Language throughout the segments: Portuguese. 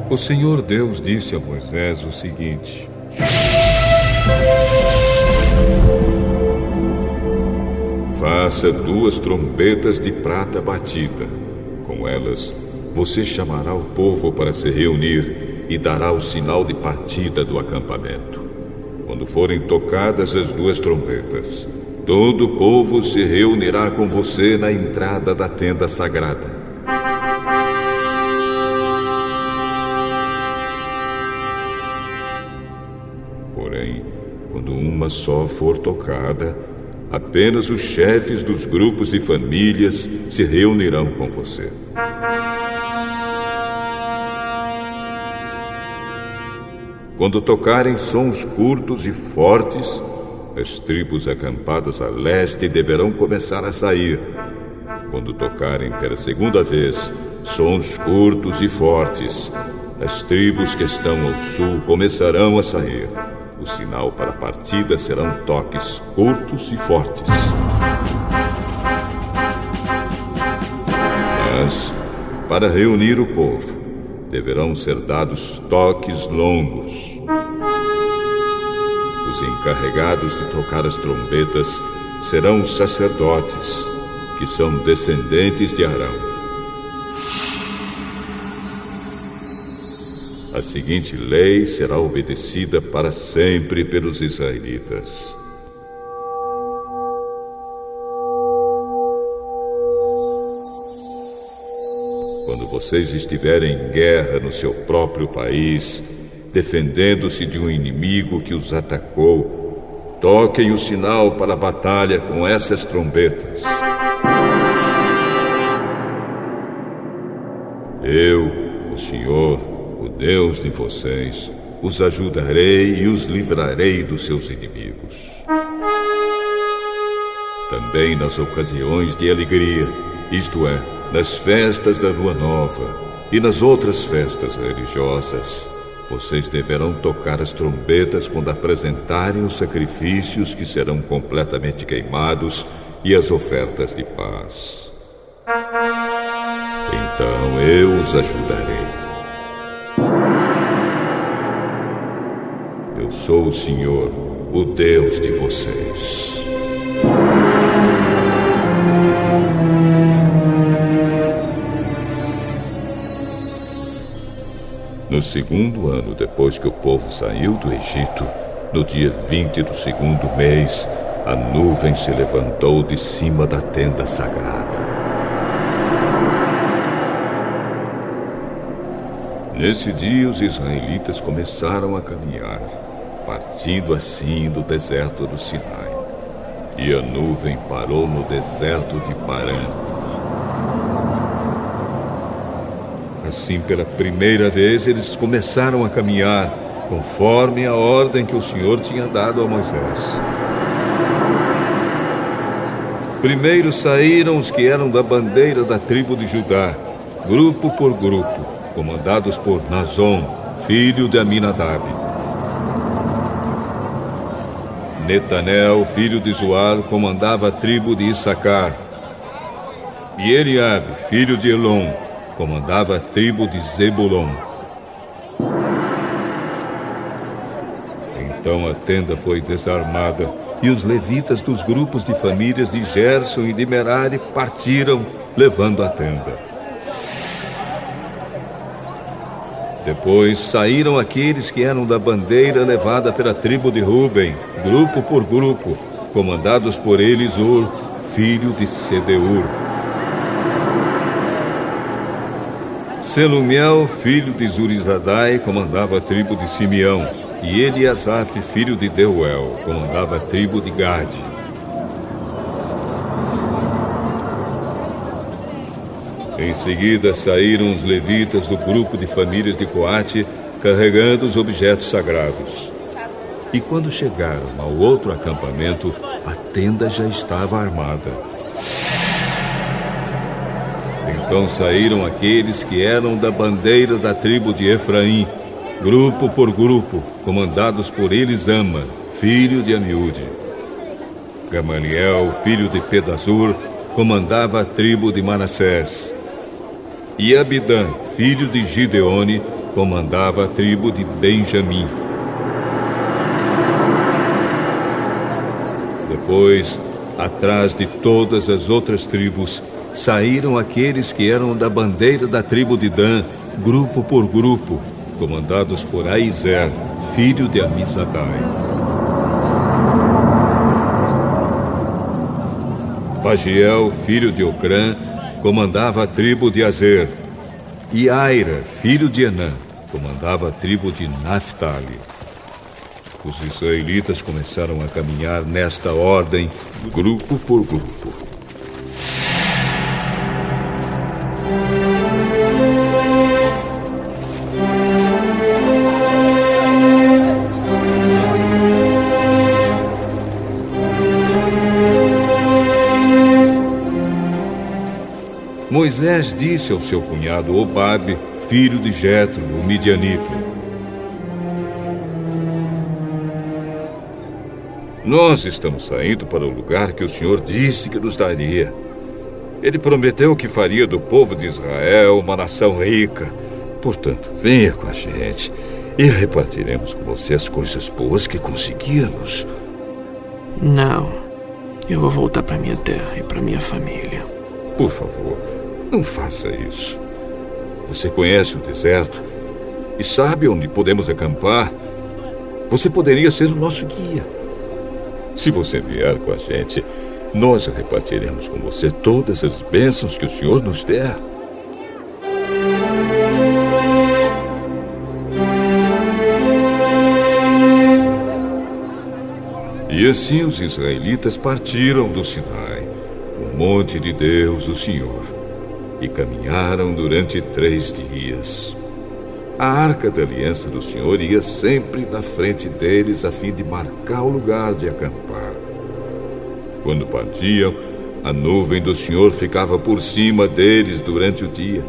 O Senhor Deus disse a Moisés o seguinte: faça 2 trombetas de prata batida. Com elas, você chamará o povo para se reunir e dará o sinal de partida do acampamento. Quando forem tocadas as 2 trombetas, todo o povo se reunirá com você na entrada da tenda sagrada. Porém, quando uma só for tocada, apenas os chefes dos grupos de famílias se reunirão com você. Quando tocarem sons curtos e fortes, as tribos acampadas a leste deverão começar a sair. Quando tocarem pela segunda vez sons curtos e fortes, as tribos que estão ao sul começarão a sair. O sinal para a partida serão toques curtos e fortes. Mas, para reunir o povo, deverão ser dados toques longos. Os encarregados de tocar as trombetas serão os sacerdotes, que são descendentes de Arão. A seguinte lei será obedecida para sempre pelos israelitas. Quando vocês estiverem em guerra no seu próprio país, defendendo-se de um inimigo que os atacou, toquem o sinal para a batalha com essas trombetas. Eu, o Senhor, o Deus de vocês, os ajudarei e os livrarei dos seus inimigos. Também nas ocasiões de alegria, isto é, nas festas da Lua Nova e nas outras festas religiosas, vocês deverão tocar as trombetas quando apresentarem os sacrifícios que serão completamente queimados e as ofertas de paz. Então eu os ajudarei. Eu sou o Senhor, o Deus de vocês. No 2º ano depois que o povo saiu do Egito, no dia 20 do 2º mês, a nuvem se levantou de cima da tenda sagrada. Nesse dia, os israelitas começaram a caminhar, partindo assim do deserto do Sinai. E a nuvem parou no deserto de Parã. Assim, pela primeira vez, eles começaram a caminhar, conforme a ordem que o Senhor tinha dado a Moisés. Primeiro saíram os que eram da bandeira da tribo de Judá, grupo por grupo, comandados por Nazon, filho de Aminadab. Netanel, filho de Zuar, comandava a tribo de Issacar. E Eliabe, filho de Elon, comandava a tribo de Zebulon. Então a tenda foi desarmada e os levitas dos grupos de famílias de Gerson e de Merari partiram, levando a tenda. Depois saíram aqueles que eram da bandeira levada pela tribo de Ruben, grupo por grupo, comandados por Elisur, filho de Sedeur. Selumiel, filho de Zurizadai, comandava a tribo de Simeão, e Eliasaf, filho de Deuel, comandava a tribo de Gade. Em seguida saíram os levitas do grupo de famílias de Coate, carregando os objetos sagrados. E quando chegaram ao outro acampamento, a tenda já estava armada. Então saíram aqueles que eram da bandeira da tribo de Efraim, grupo por grupo, comandados por Elisama, filho de Amiúde. Gamaliel, filho de Pedazur, comandava a tribo de Manassés. E Abidã, filho de Gideone, comandava a tribo de Benjamim. Depois, atrás de todas as outras tribos, saíram aqueles que eram da bandeira da tribo de Dan, grupo por grupo, comandados por Aizer, filho de Amissadai. Pagiel, filho de Ocrã, comandava a tribo de Azer. E Aira, filho de Enã, comandava a tribo de Naphtali. Os israelitas começaram a caminhar nesta ordem, grupo por grupo. Moisés disse ao seu cunhado Obabe, filho de Jetro, o midianita: Nós estamos saindo para o lugar que o Senhor disse que nos daria. Ele prometeu que faria do povo de Israel uma nação rica. Portanto, venha com a gente e repartiremos com você as coisas boas que conseguirmos. Não. Eu vou voltar para minha terra e para minha família. Por favor, não faça isso. Você conhece o deserto e sabe onde podemos acampar. Você poderia ser o nosso guia. Se você vier com a gente, nós repartiremos com você todas as bênçãos que o Senhor nos der. E assim os israelitas partiram do Sinai, o monte de Deus, o Senhor, e caminharam durante 3 dias. A arca da aliança do Senhor ia sempre na frente deles a fim de marcar o lugar de acampar. Quando partiam, a nuvem do Senhor ficava por cima deles durante o dia.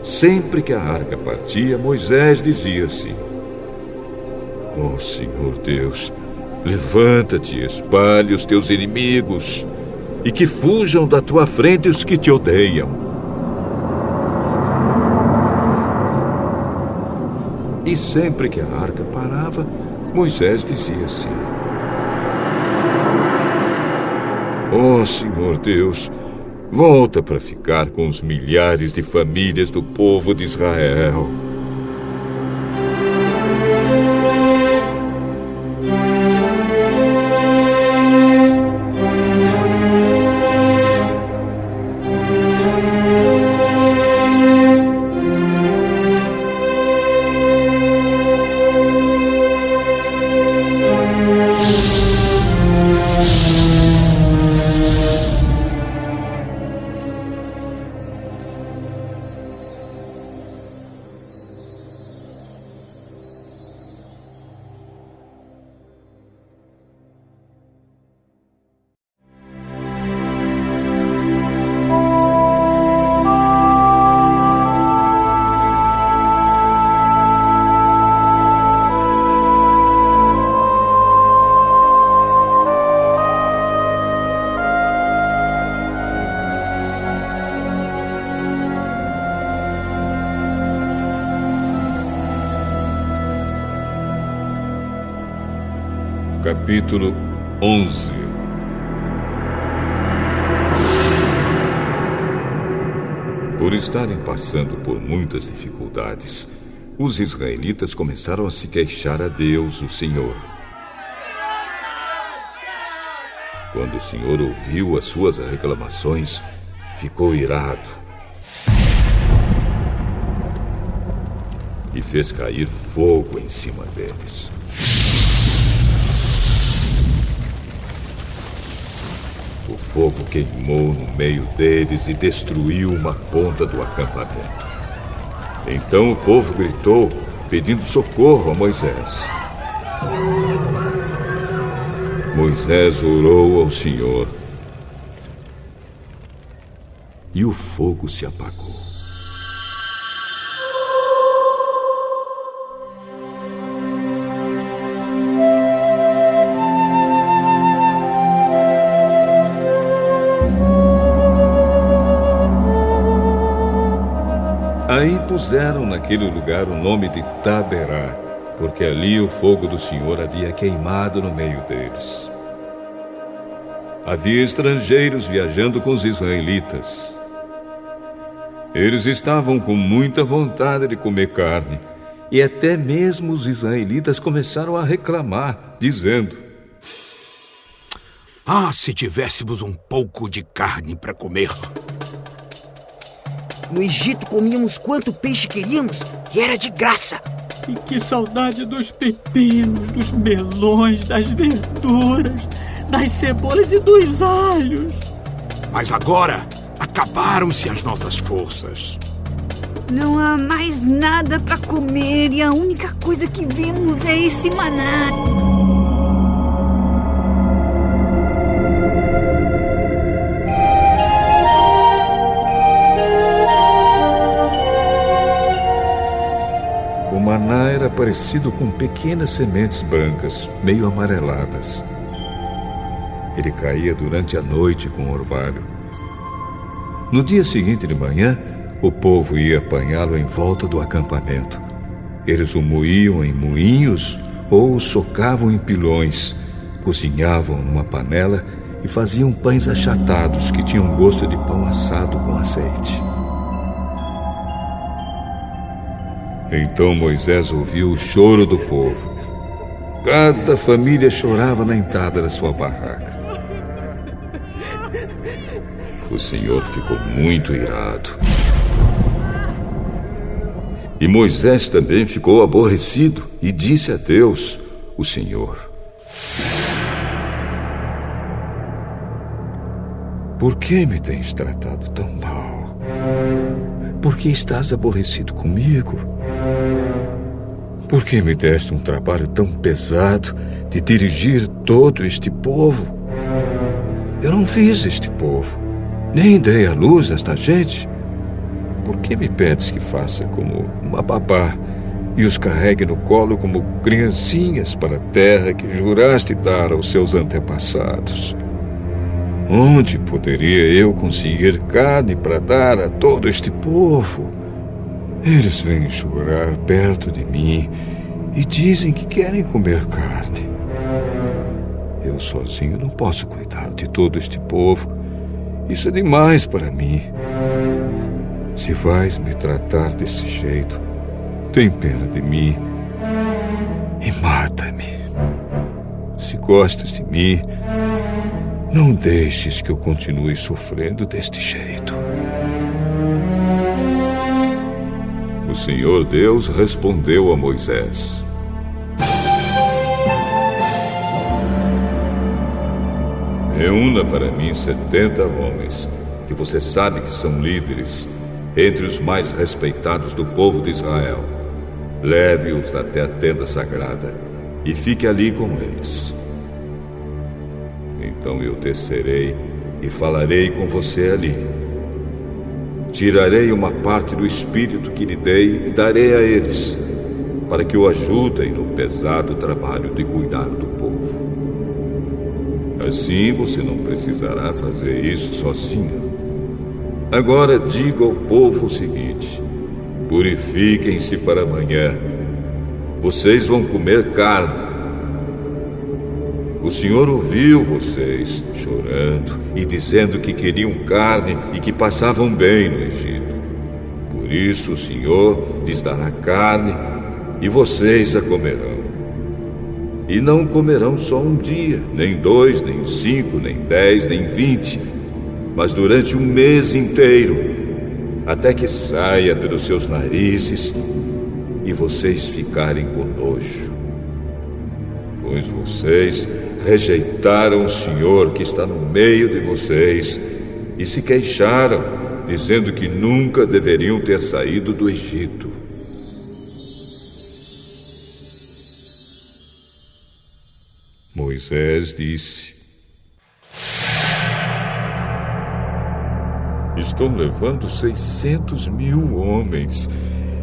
Sempre que a arca partia, Moisés dizia assim: Ó Senhor Deus, levanta-te e espalhe os teus inimigos, e que fujam da tua frente os que te odeiam. E sempre que a arca parava, Moisés dizia assim: Ó Senhor Deus, volta para ficar com os milhares de famílias do povo de Israel. Capítulo 11. Por estarem passando por muitas dificuldades, os israelitas começaram a se queixar a Deus, o Senhor. Quando o Senhor ouviu as suas reclamações, ficou irado e fez cair fogo em cima deles. O fogo queimou no meio deles e destruiu uma ponta do acampamento. Então o povo gritou, pedindo socorro a Moisés. Moisés orou ao Senhor e o fogo se apagou. Aí puseram naquele lugar o nome de Taberá, porque ali o fogo do Senhor havia queimado no meio deles. Havia estrangeiros viajando com os israelitas. Eles estavam com muita vontade de comer carne, e até mesmo os israelitas começaram a reclamar, dizendo: se tivéssemos um pouco de carne para comer. No Egito comíamos quanto peixe queríamos e era de graça. E que saudade dos pepinos, dos melões, das verduras, das cebolas e dos alhos. Mas agora acabaram-se as nossas forças. Não há mais nada para comer e a única coisa que vemos é esse maná. O maná era parecido com pequenas sementes brancas, meio amareladas. Ele caía durante a noite com orvalho. No dia seguinte de manhã, o povo ia apanhá-lo em volta do acampamento. Eles o moíam em moinhos ou o socavam em pilões, cozinhavam numa panela e faziam pães achatados que tinham gosto de pão assado com azeite. Então Moisés ouviu o choro do povo. Cada família chorava na entrada da sua barraca. O Senhor ficou muito irado. E Moisés também ficou aborrecido e disse a Deus, o Senhor: por que me tens tratado tão mal? Por que estás aborrecido comigo? Por que me deste um trabalho tão pesado de dirigir todo este povo? Eu não fiz este povo, nem dei à luz esta gente. Por que me pedes que faça como uma babá e os carregue no colo como criancinhas para a terra que juraste dar aos seus antepassados? Onde poderia eu conseguir carne para dar a todo este povo? Eles vêm chorar perto de mim e dizem que querem comer carne. Eu sozinho não posso cuidar de todo este povo. Isso é demais para mim. Se vais me tratar desse jeito, tem pena de mim e mata-me. Se gostas de mim, não deixes que eu continue sofrendo deste jeito. O Senhor Deus respondeu a Moisés: reúna para mim 70 homens, que você sabe que são líderes, entre os mais respeitados do povo de Israel. Leve-os até a tenda sagrada e fique ali com eles. Então eu descerei e falarei com você ali. Tirarei uma parte do espírito que lhe dei e darei a eles, para que o ajudem no pesado trabalho de cuidar do povo. Assim você não precisará fazer isso sozinho. Agora diga ao povo o seguinte: purifiquem-se para amanhã. Vocês vão comer carne. O Senhor ouviu vocês chorando e dizendo que queriam carne e que passavam bem no Egito. Por isso o Senhor lhes dará carne e vocês a comerão. E não comerão só um dia, nem 2, nem 5, nem 10, nem 20, mas durante um mês inteiro, até que saia pelos seus narizes e vocês ficarem com nojo. Pois vocês rejeitaram o Senhor que está no meio de vocês e se queixaram, dizendo que nunca deveriam ter saído do Egito. Moisés disse: estão levando 600.000 homens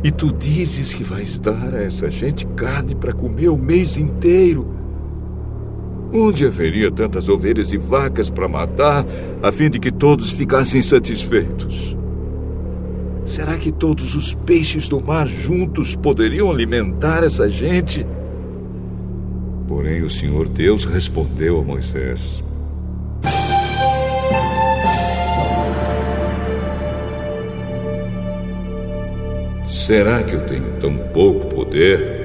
e tu dizes que vais dar a essa gente carne para comer o mês inteiro. Onde haveria tantas ovelhas e vacas para matar, a fim de que todos ficassem satisfeitos? Será que todos os peixes do mar juntos poderiam alimentar essa gente? Porém, o Senhor Deus respondeu a Moisés: será que eu tenho tão pouco poder?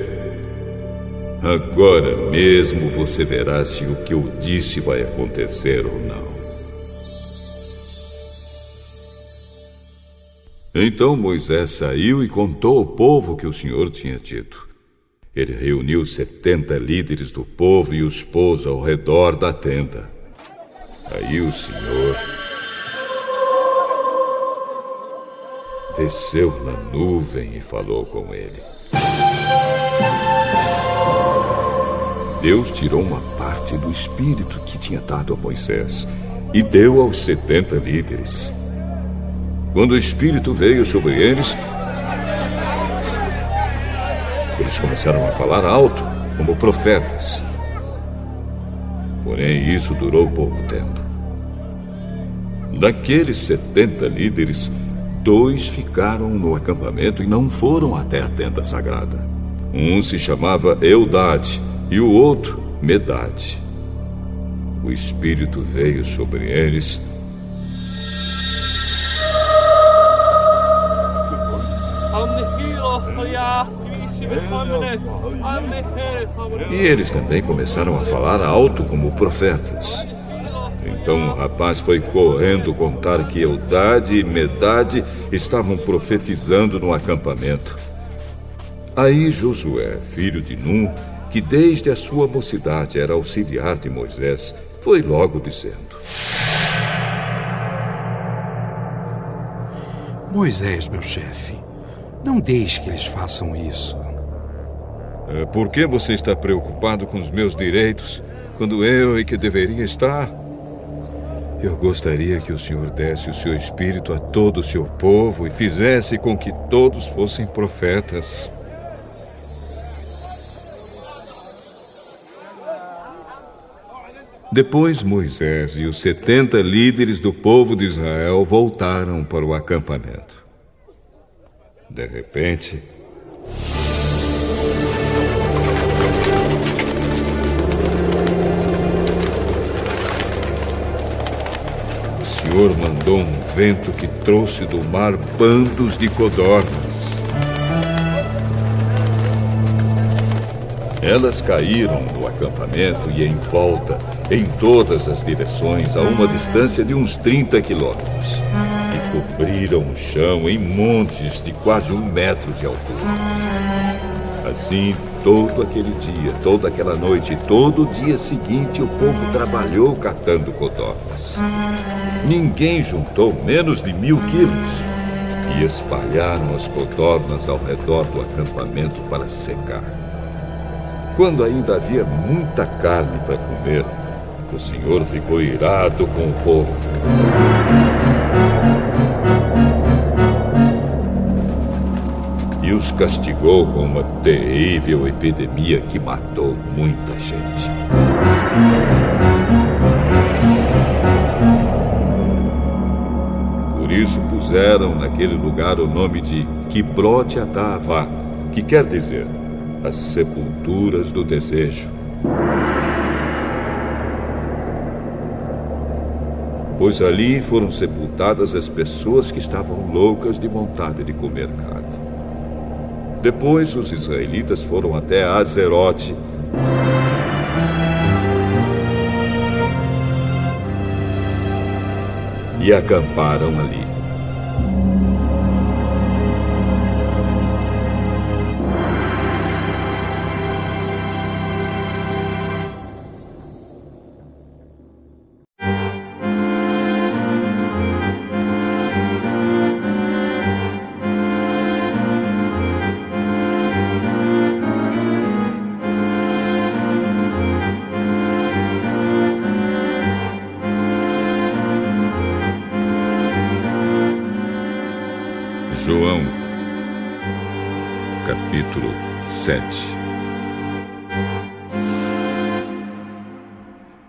Agora mesmo você verá se o que eu disse vai acontecer ou não. Então Moisés saiu e contou ao povo o que o Senhor tinha dito. Ele reuniu 70 líderes do povo e os pôs ao redor da tenda. Aí o Senhor desceu na nuvem e falou com ele. Deus tirou uma parte do Espírito que tinha dado a Moisés e deu aos 70 líderes. Quando o Espírito veio sobre eles começaram a falar alto, como profetas. Porém, isso durou pouco tempo. Daqueles 70 líderes, 2 ficaram no acampamento e não foram até a tenda sagrada. Um se chamava Eldade e o outro Medade. O Espírito veio sobre eles e eles também começaram a falar alto como profetas. Então o rapaz foi correndo contar que Eldade e Medade estavam profetizando no acampamento. Aí Josué, filho de Num, que desde a sua mocidade era auxiliar de Moisés, foi logo dizendo: Moisés, meu chefe, não deixe que eles façam isso. Por que você está preocupado com os meus direitos, quando eu que deveria estar? Eu gostaria que o Senhor desse o seu espírito a todo o seu povo e fizesse com que todos fossem profetas. Depois Moisés e os 70 líderes do povo de Israel voltaram para o acampamento. De repente, o Senhor mandou um vento que trouxe do mar bandos de codornas. Elas caíram no acampamento e em volta, em todas as direções, a uma distância de uns 30 quilômetros. E cobriram o chão em montes de quase 1 metro de altura. Assim, todo aquele dia, toda aquela noite e todo o dia seguinte, o povo trabalhou catando codornas. Ninguém juntou menos de 1000 quilos e espalharam as codornas ao redor do acampamento para secar. Quando ainda havia muita carne para comer, o Senhor ficou irado com o povo. E os castigou com uma terrível epidemia que matou muita gente. Por isso puseram naquele lugar o nome de Kibroth Hataavá, que quer dizer as sepulturas do desejo. Pois ali foram sepultadas as pessoas que estavam loucas de vontade de comer carne. Depois os israelitas foram até Azerote e acamparam ali. João, capítulo 7.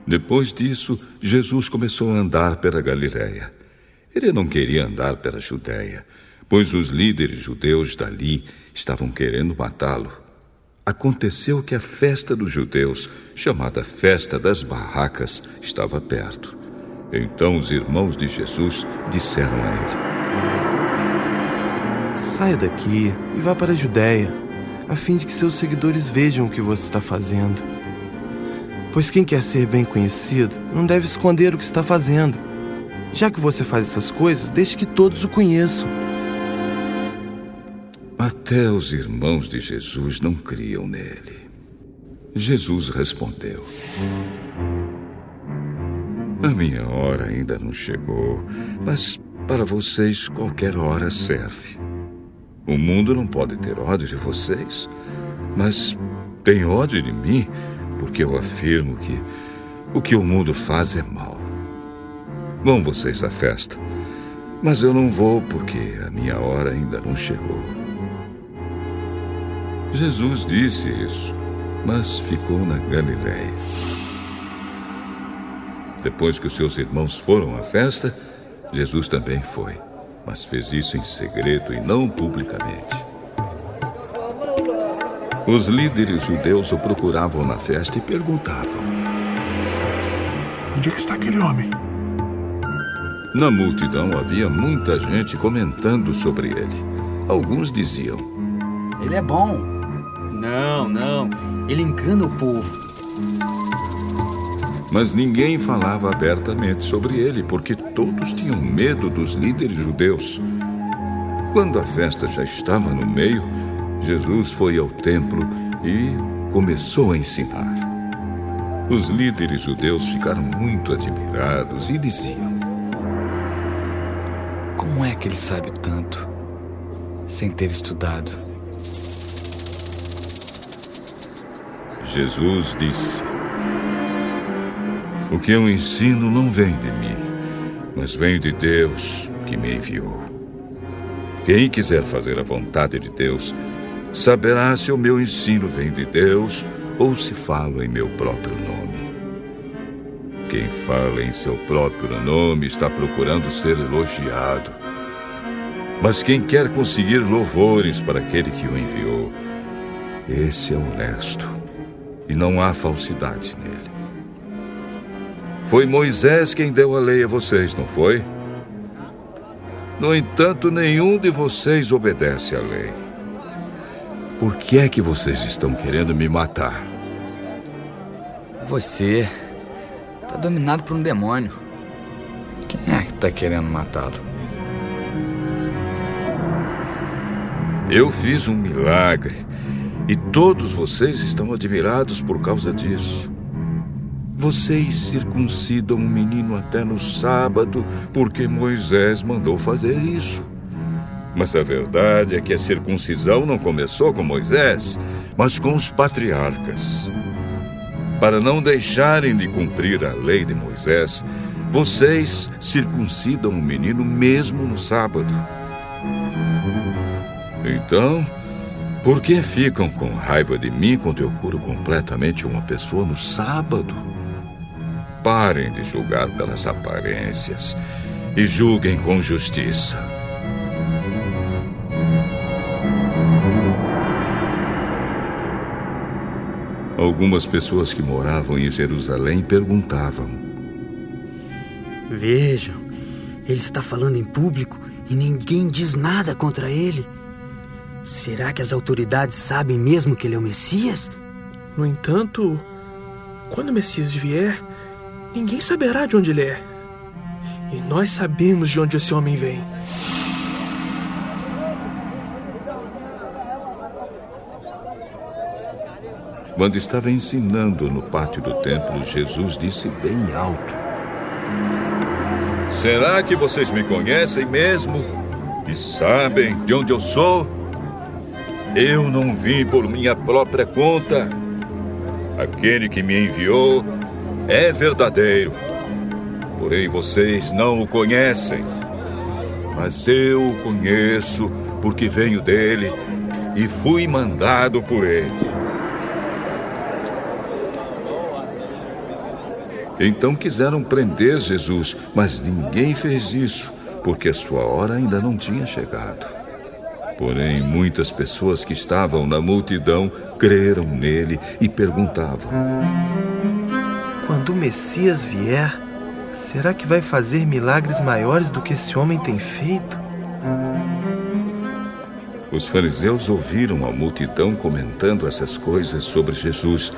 Depois disso, Jesus começou a andar pela Galiléia. Ele não queria andar pela Judéia, pois os líderes judeus dali estavam querendo matá-lo. Aconteceu que a festa dos judeus, chamada Festa das Barracas, estava perto. Então os irmãos de Jesus disseram a ele: Saia daqui e vá para a Judéia, a fim de que seus seguidores vejam o que você está fazendo. Pois quem quer ser bem conhecido não deve esconder o que está fazendo. Já que você faz essas coisas, deixe que todos o conheçam. Até os irmãos de Jesus não criam nele. Jesus respondeu: A minha hora ainda não chegou, mas para vocês qualquer hora serve. O mundo não pode ter ódio de vocês, mas tem ódio de mim, porque eu afirmo que o que o mundo faz é mal. Vão vocês à festa, mas eu não vou porque a minha hora ainda não chegou. Jesus disse isso, mas ficou na Galileia. Depois que os seus irmãos foram à festa, Jesus também foi, mas fez isso em segredo e não publicamente. Os líderes judeus o procuravam na festa e perguntavam: Onde é que está aquele homem? Na multidão havia muita gente comentando sobre ele. Alguns diziam: Ele é bom. Não, ele engana o povo. Mas ninguém falava abertamente sobre ele, porque todos tinham medo dos líderes judeus. Quando a festa já estava no meio, Jesus foi ao templo e começou a ensinar. Os líderes judeus ficaram muito admirados e diziam: Como é que ele sabe tanto, sem ter estudado? Jesus disse: O que eu ensino não vem de mim, mas vem de Deus que me enviou. Quem quiser fazer a vontade de Deus saberá se o meu ensino vem de Deus ou se falo em meu próprio nome. Quem fala em seu próprio nome está procurando ser elogiado. Mas quem quer conseguir louvores para aquele que o enviou, esse é honesto e não há falsidade nele. Foi Moisés quem deu a lei a vocês, não foi? No entanto, nenhum de vocês obedece à lei. Por que é que vocês estão querendo me matar? Você está dominado por um demônio. Quem é que está querendo matá-lo? Eu fiz um milagre e todos vocês estão admirados por causa disso. Vocês circuncidam um menino até no sábado porque Moisés mandou fazer isso. Mas a verdade é que a circuncisão não começou com Moisés, mas com os patriarcas. Para não deixarem de cumprir a lei de Moisés, vocês circuncidam o menino mesmo no sábado. Então, por que ficam com raiva de mim quando eu curo completamente uma pessoa no sábado? Parem de julgar pelas aparências e julguem com justiça. Algumas pessoas que moravam em Jerusalém perguntavam: Vejam, ele está falando em público e ninguém diz nada contra ele. Será que as autoridades sabem mesmo que ele é o Messias? No entanto, quando o Messias vier, ninguém saberá de onde ele é. E nós sabemos de onde esse homem vem. Quando estava ensinando no pátio do templo, Jesus disse bem alto: Será que vocês me conhecem mesmo? E sabem de onde eu sou? Eu não vim por minha própria conta. Aquele que me enviou é verdadeiro. Porém, vocês não o conhecem. Mas eu o conheço porque venho dele e fui mandado por ele. Então quiseram prender Jesus, mas ninguém fez isso, porque a sua hora ainda não tinha chegado. Porém, muitas pessoas que estavam na multidão creram nele e perguntavam: quando o Messias vier, será que vai fazer milagres maiores do que esse homem tem feito? Os fariseus ouviram a multidão comentando essas coisas sobre Jesus,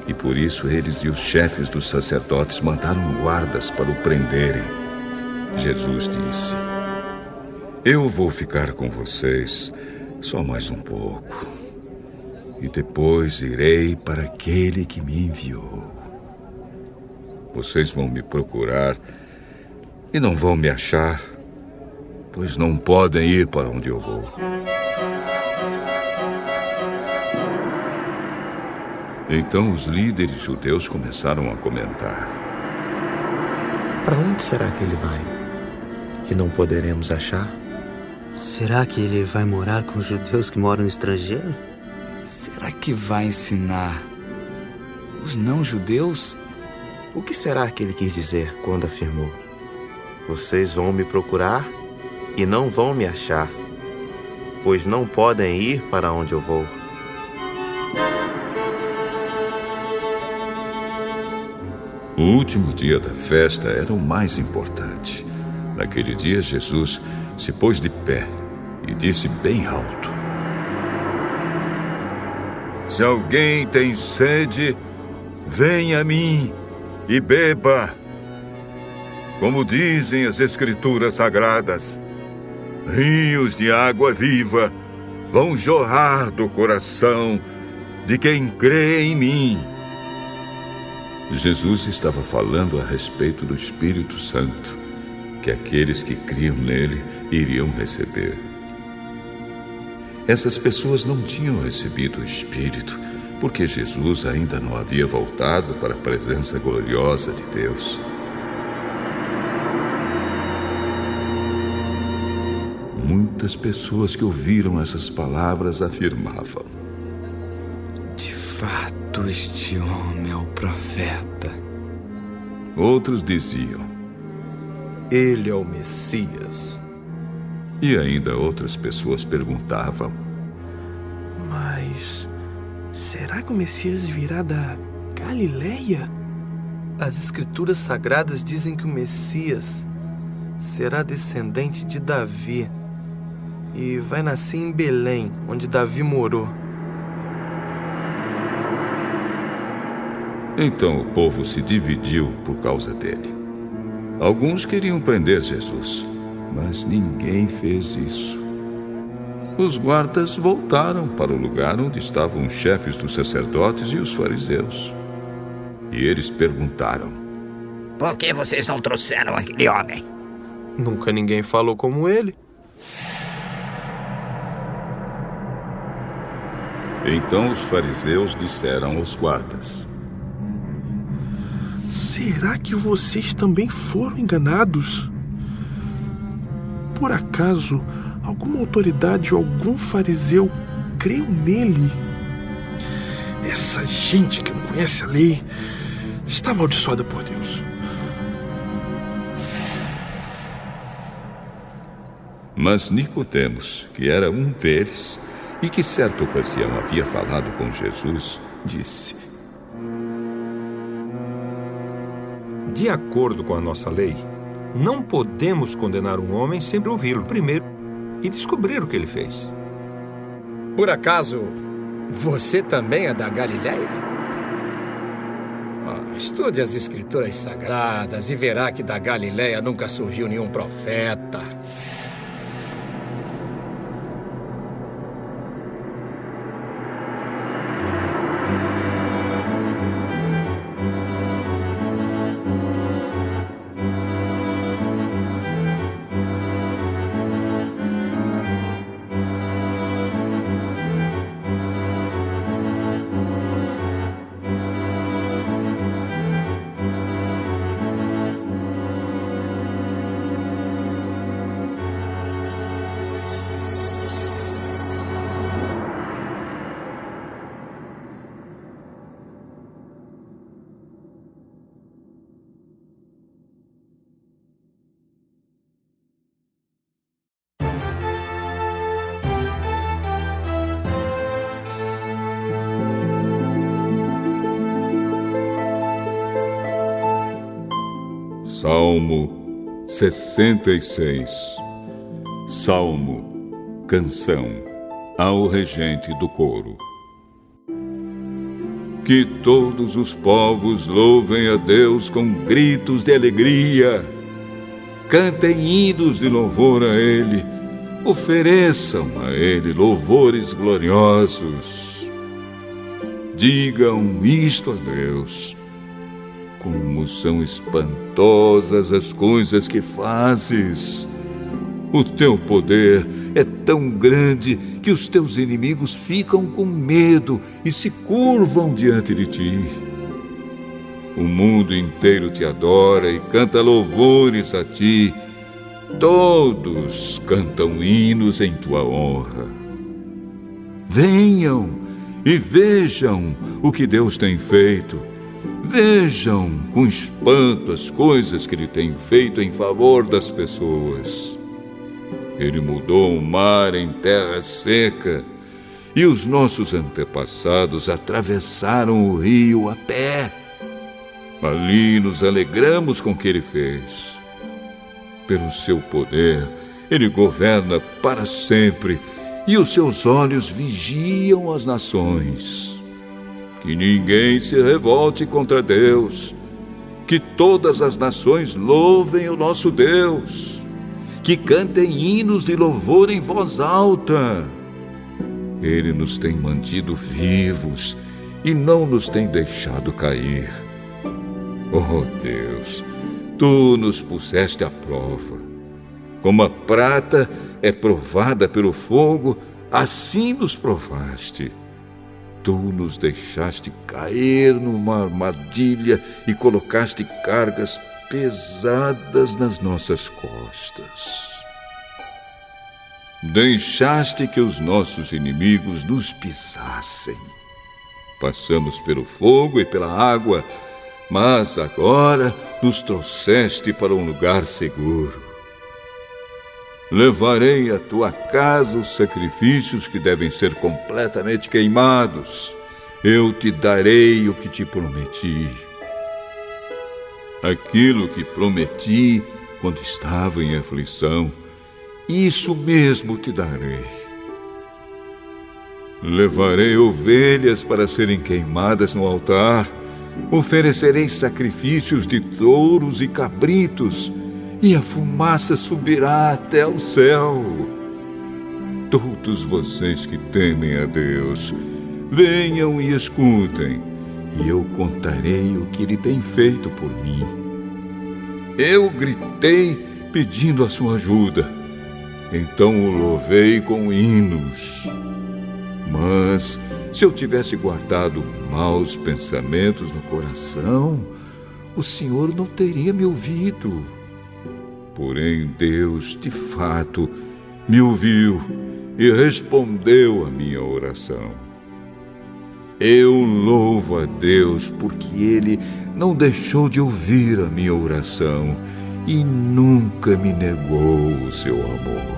e por isso eles e os chefes dos sacerdotes mandaram guardas para o prenderem. Jesus disse: eu vou ficar com vocês só mais um pouco, e depois irei para aquele que me enviou. Vocês vão me procurar e não vão me achar, pois não podem ir para onde eu vou. Então os líderes judeus começaram a comentar: para onde será que ele vai? Que não poderemos achar? Será que ele vai morar com os judeus que moram no estrangeiro? Será que vai ensinar os não-judeus? O que será que ele quis dizer quando afirmou: vocês vão me procurar e não vão me achar, pois não podem ir para onde eu vou? O último dia da festa era o mais importante. Naquele dia, Jesus se pôs de pé e disse bem alto: se alguém tem sede, venha a mim e beba. Como dizem as Escrituras Sagradas, rios de água viva vão jorrar do coração de quem crê em mim. Jesus estava falando a respeito do Espírito Santo, que aqueles que criam nele iriam receber. Essas pessoas não tinham recebido o Espírito, porque Jesus ainda não havia voltado para a presença gloriosa de Deus. Muitas pessoas que ouviram essas palavras afirmavam: de fato, este homem é o profeta. Outros diziam: ele é o Messias. E ainda outras pessoas perguntavam: mas será que o Messias virá da Galileia? As Escrituras Sagradas dizem que o Messias será descendente de Davi e vai nascer em Belém, onde Davi morou. Então o povo se dividiu por causa dele. Alguns queriam prender Jesus, mas ninguém fez isso. Os guardas voltaram para o lugar onde estavam os chefes dos sacerdotes e os fariseus. E eles perguntaram: por que vocês não trouxeram aquele homem? Nunca ninguém falou como ele. Então os fariseus disseram aos guardas: será que vocês também foram enganados? Por acaso, alguma autoridade ou algum fariseu creu nele? Essa gente que não conhece a lei está amaldiçoada por Deus. Mas Nicodemos, que era um deles e que certa ocasião havia falado com Jesus, disse: de acordo com a nossa lei, não podemos condenar um homem sem ouvi-lo primeiro e descobrir o que ele fez. Por acaso, você também é da Galileia? Estude as Escrituras Sagradas e verá que da Galileia nunca surgiu nenhum profeta. Salmo 66. Salmo, canção, ao regente do coro. Que todos os povos louvem a Deus com gritos de alegria. Cantem hinos de louvor a Ele. Ofereçam a Ele louvores gloriosos. Digam isto a Deus. Como são espantosas as coisas que fazes. O teu poder é tão grande que os teus inimigos ficam com medo e se curvam diante de ti. O mundo inteiro te adora e canta louvores a ti. Todos cantam hinos em tua honra. Venham e vejam o que Deus tem feito. Vejam com espanto as coisas que Ele tem feito em favor das pessoas. Ele mudou o mar em terra seca e os nossos antepassados atravessaram o rio a pé. Ali nos alegramos com o que Ele fez. Pelo seu poder, Ele governa para sempre e os seus olhos vigiam as nações. Que ninguém se revolte contra Deus. Que todas as nações louvem o nosso Deus. Que cantem hinos de louvor em voz alta. Ele nos tem mantido vivos e não nos tem deixado cair. Oh Deus, Tu nos puseste à prova. Como a prata é provada pelo fogo, assim nos provaste. Tu nos deixaste cair numa armadilha e colocaste cargas pesadas nas nossas costas. Deixaste que os nossos inimigos nos pisassem. Passamos pelo fogo e pela água, mas agora nos trouxeste para um lugar seguro. Levarei à tua casa os sacrifícios que devem ser completamente queimados. Eu te darei o que te prometi. Aquilo que prometi quando estava em aflição, isso mesmo te darei. Levarei ovelhas para serem queimadas no altar. Oferecerei sacrifícios de touros e cabritos, e a fumaça subirá até o céu. Todos vocês que temem a Deus, venham e escutem, e eu contarei o que Ele tem feito por mim. Eu gritei pedindo a sua ajuda, então o louvei com hinos. Mas se eu tivesse guardado maus pensamentos no coração, o Senhor não teria me ouvido. Porém, Deus, de fato, me ouviu e respondeu à minha oração. Eu louvo a Deus porque Ele não deixou de ouvir a minha oração e nunca me negou o seu amor.